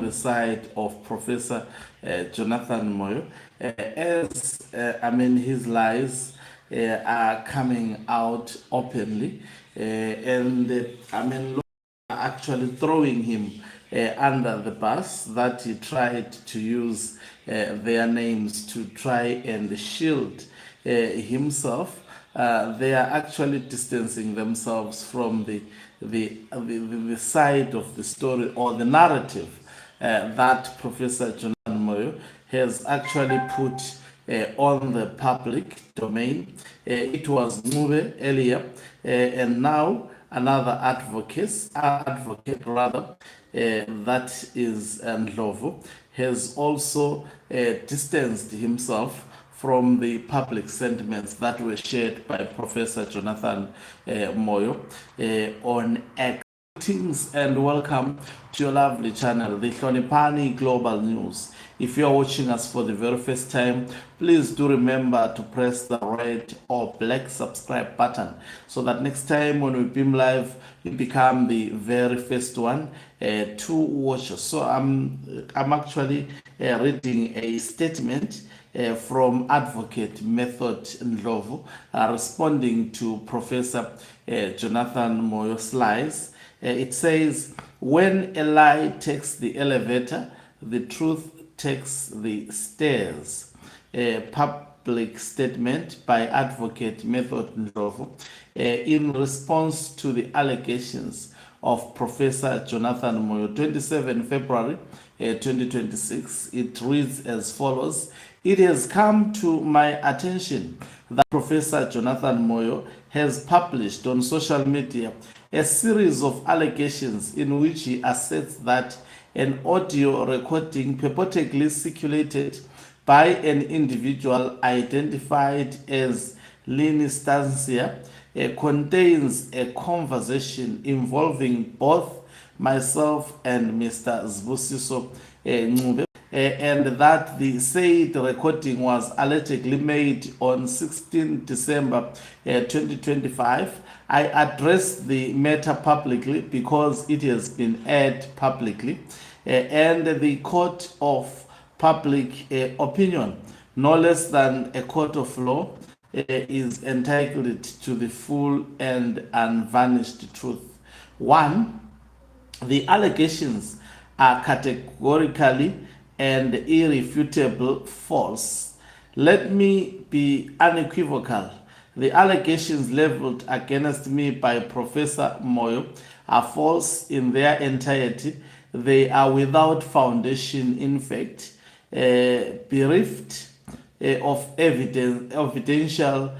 the side of Professor Jonathan Moyo, as his lies are coming out openly, and actually throwing him under the bus, that he tried to use their names to try and shield himself. They are actually distancing themselves from the side of the story or the narrative that Professor Jonathan Moyo has actually put on the public domain. It was Mube earlier, and now another advocate that is Ndlovu, has also distanced himself from the public sentiments that were shared by Professor Jonathan Moyo on X. Greetings and welcome to your lovely channel, the Hlonipani Global News. If you are watching us for the very first time, please do remember to press the red or black subscribe button so that next time when we beam live, you become the very first one to watch us. So I'm actually reading a statement from Advocate Method Ndlovu responding to Professor Jonathan Moyo's lies. It says, when a lie takes the elevator, the truth takes the stairs. A public statement by Advocate Method Ndlovu in response to the allegations of Professor Jonathan Moyo, 27 February 2026. It reads as follows. It has come to my attention that Professor Jonathan Moyo has published on social media a series of allegations in which he asserts that an audio recording purportedly circulated by an individual identified as Lini Stancia contains a conversation involving both myself and Mr. Zbusiso Ncube, and that the said recording was allegedly made on 16 December 2025. I addressed the matter publicly because it has been aired publicly, and the court of public opinion, no less than a court of law, is entitled to the full and unvarnished truth. 1. The allegations are categorically and irrefutable false. Let me be unequivocal. The allegations leveled against me by Professor Moyo are false in their entirety. They are without foundation, in fact, bereft of evidential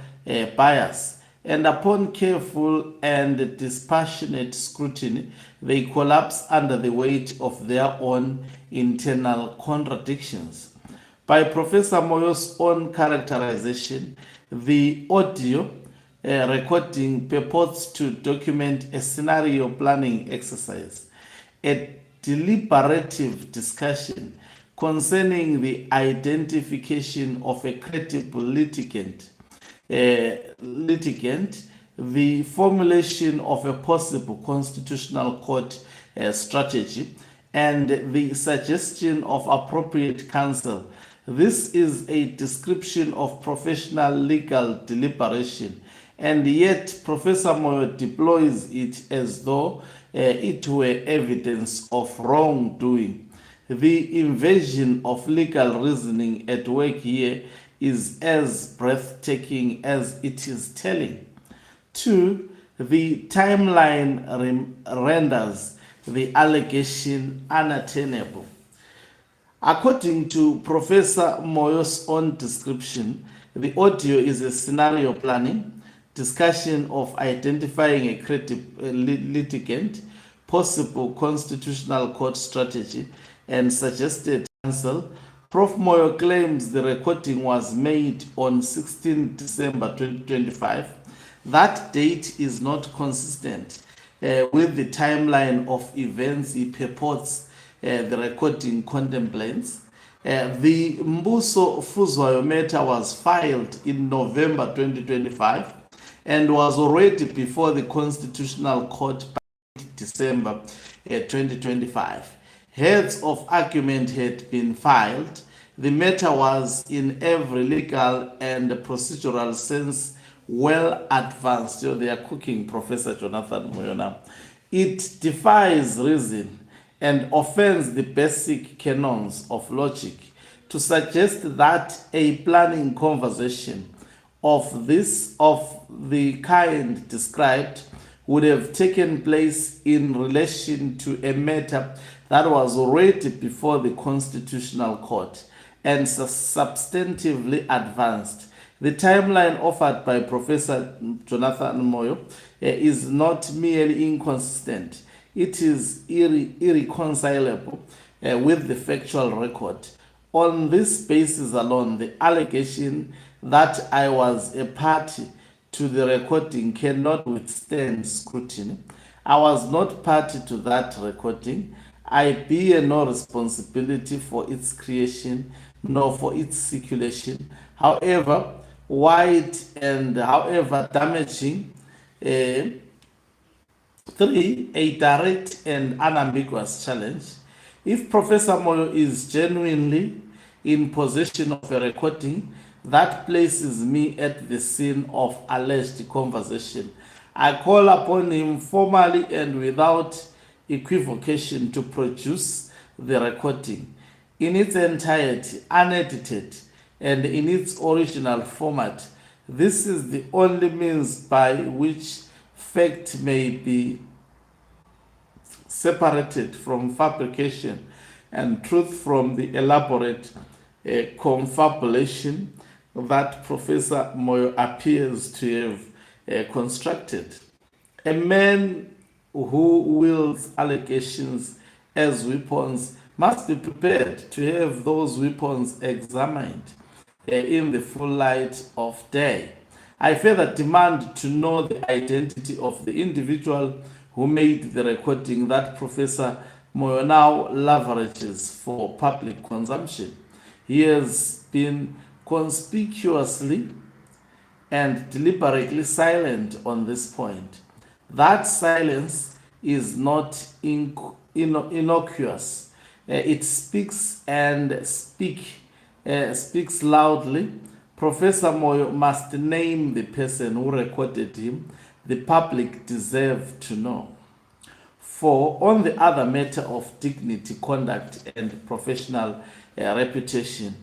bias, and upon careful and dispassionate scrutiny, they collapse under the weight of their own internal contradictions. By Professor Moyo's own characterization, the audio recording purports to document a scenario planning exercise, a deliberative discussion concerning the identification of a credible litigant, the formulation of a possible constitutional court strategy, and the suggestion of appropriate counsel. This is a description of professional legal deliberation, and yet Professor Moyo deploys it as though it were evidence of wrongdoing. The invasion of legal reasoning at work here is as breathtaking as it is telling. 2. The timeline renders the allegation unattainable. According to Professor Moyo's own description, the audio is a scenario planning, discussion of identifying a credible litigant, possible constitutional court strategy, and suggested counsel. Prof. Moyo claims the recording was made on 16 December 2025. That date is not consistent with the timeline of events he purports the recording contemplates. The Mbuso Fuzwayo matter was filed in November 2025 and was already before the Constitutional Court by December 2025. Heads of argument had been filed. The matter was, in every legal and procedural sense, well advanced. They are cooking Professor Jonathan Moyo now. It defies reason and offends the basic canons of logic to suggest that a planning conversation of the kind described would have taken place in relation to a matter that was already before the Constitutional Court and substantively advanced. The timeline offered by Professor Jonathan Moyo is not merely inconsistent, it is irreconcilable with the factual record. On this basis alone, the allegation that I was a party to the recording cannot withstand scrutiny. I was not party to that recording. I bear no responsibility for its creation nor for its circulation, however wide and however damaging. 3. A direct and unambiguous challenge. If Professor Moyo is genuinely in possession of a recording that places me at the scene of alleged conversation, I call upon him formally and without equivocation to produce the recording in its entirety, unedited, and in its original format. This is the only means by which fact may be separated from fabrication and truth from the elaborate confabulation that Professor Moyo appears to have constructed. A man who wields allegations as weapons must be prepared to have those weapons examined in the full light of day. I further demand to know the identity of the individual who made the recording that Professor Moyo now leverages for public consumption. He has been conspicuously and deliberately silent on this point. That silence is not innocuous. It speaks and speaks loudly. Professor Moyo must name the person who recorded him. The public deserve to know. For on the other matter of dignity, conduct, and professional reputation,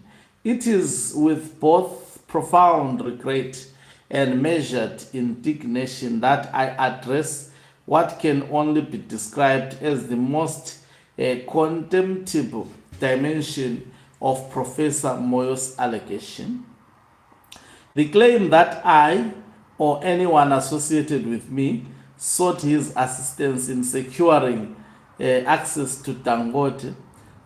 it is with both profound regret and measured indignation that I address what can only be described as the most contemptible dimension of Professor Moyo's allegation. The claim that I or anyone associated with me sought his assistance in securing access to Dangote.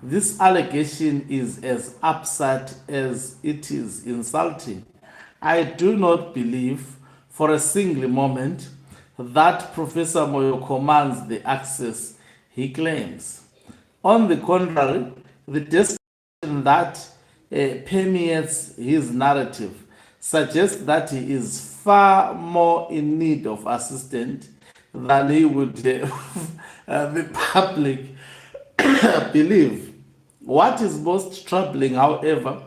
This allegation is as absurd as it is insulting. I do not believe for a single moment that Professor Moyo commands the access he claims. On the contrary, the description that permeates his narrative suggests that he is far more in need of assistance than he would the public believe. What is most troubling, however,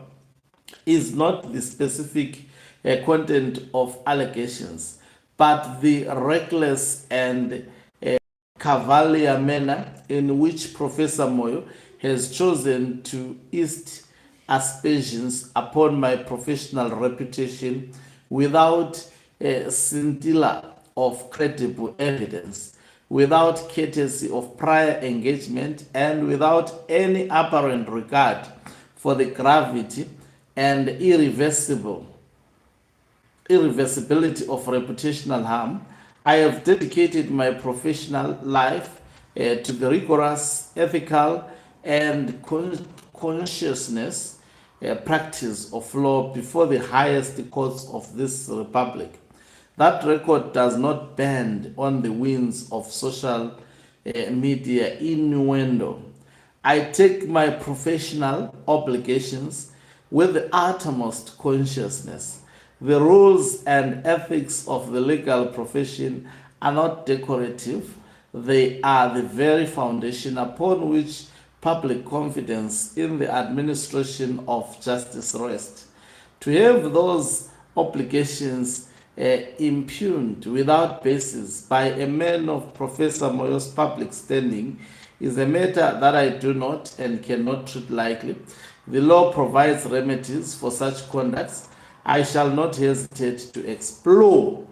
is not the specific content of allegations, but the reckless and cavalier manner in which Professor Moyo has chosen to east aspersions upon my professional reputation without a scintilla of credible evidence, without courtesy of prior engagement, and without any apparent regard for the gravity and irreversibility of reputational harm. I have dedicated my professional life to the rigorous ethical and conscientious practice of law before the highest courts of this republic. That record does not bend on the winds of social media innuendo. I take my professional obligations with the utmost consciousness. The rules and ethics of the legal profession are not decorative. They are the very foundation upon which public confidence in the administration of justice rest. To have those obligations impugned without basis by a man of Professor Moyo's public standing is a matter that I do not and cannot treat lightly. The law provides remedies for such conducts. I shall not hesitate to explore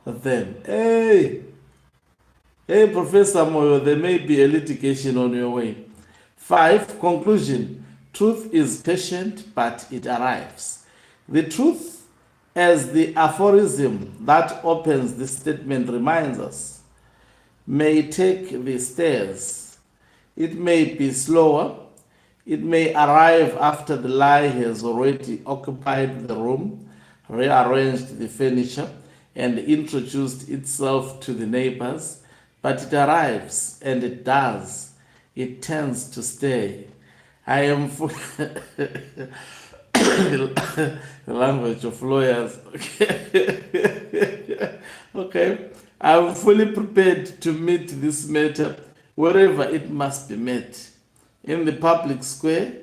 them. Hey, Professor Moyo, there may be a litigation on your way. 5. Conclusion. Truth is patient, but it arrives. The truth, as the aphorism that opens this statement reminds us, may take the stairs. It may be slower. It may arrive after the lie has already occupied the room, rearranged the furniture, and introduced itself to the neighbors. But it arrives, and it does. It tends to stay. I am the language of lawyers. Okay. I'm fully prepared to meet this matter wherever it must be met. In the public square,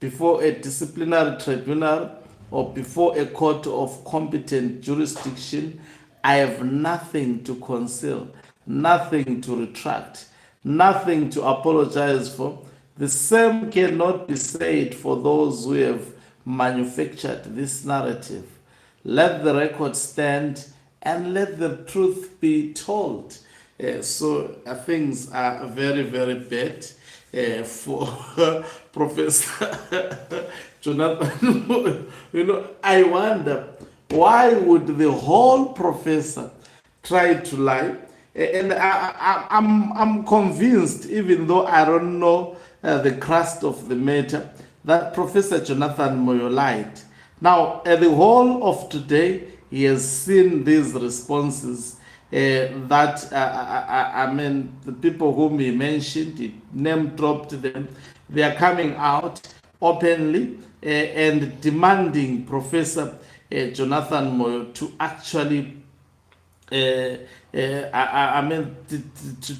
before a disciplinary tribunal, or before a court of competent jurisdiction. I have nothing to conceal, nothing to retract, nothing to apologize for. The same cannot be said for those who have manufactured this narrative. Let the record stand and let the truth be told. So things are very, very bad for Professor Jonathan Moyo. I wonder, why would the whole professor try to lie? And I'm convinced, even though I don't know the crust of the matter, that Professor Jonathan Moyo lied. Now, at the whole of today, he has seen these responses that, the people whom he mentioned, he name dropped them, they are coming out openly and demanding Professor Jonathan Moyo to actually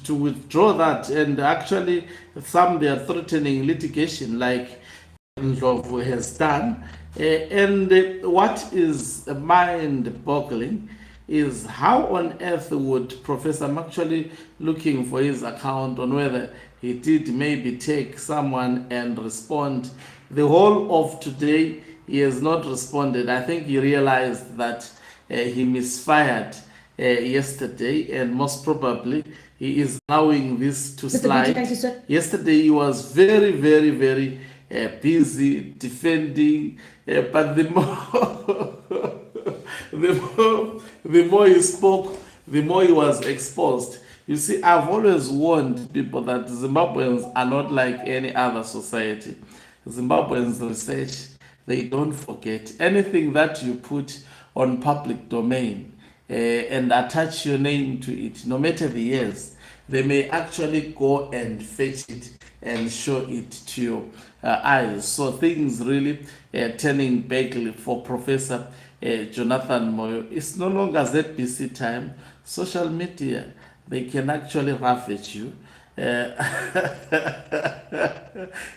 to withdraw that, and actually some they are threatening litigation like Ndlovu has done. And what is mind-boggling is how on earth would Professor, I'm actually looking for his account on whether he did maybe take someone and respond. The whole of today, he has not responded. I think he realized that he misfired yesterday, and most probably he is allowing this to slide. Yesterday he was very, very, very busy defending, but the more he spoke, the more he was exposed. You see, I've always warned people that Zimbabweans are not like any other society. Zimbabweans research, they don't forget. Anything that you put on public domain and attach your name to it, no matter the years, they may actually go and fetch it and show it to your eyes. So things really turning back for Professor Jonathan Moyo. It's no longer ZBC time. Social media, they can actually laugh at you.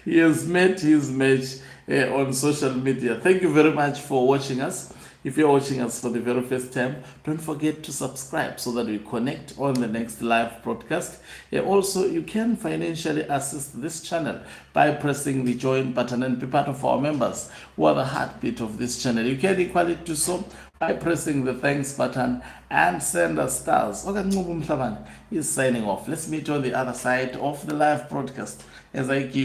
He has met his match on social media. Thank you very much for watching us. If you're watching us for the very first time, don't forget to subscribe so that we connect on the next live broadcast. Also, you can financially assist this channel by pressing the join button and be part of our members who are the heartbeat of this channel. You can equally do so by pressing the thanks button and send us stars. Is signing off. Let's meet on the other side of the live broadcast as I give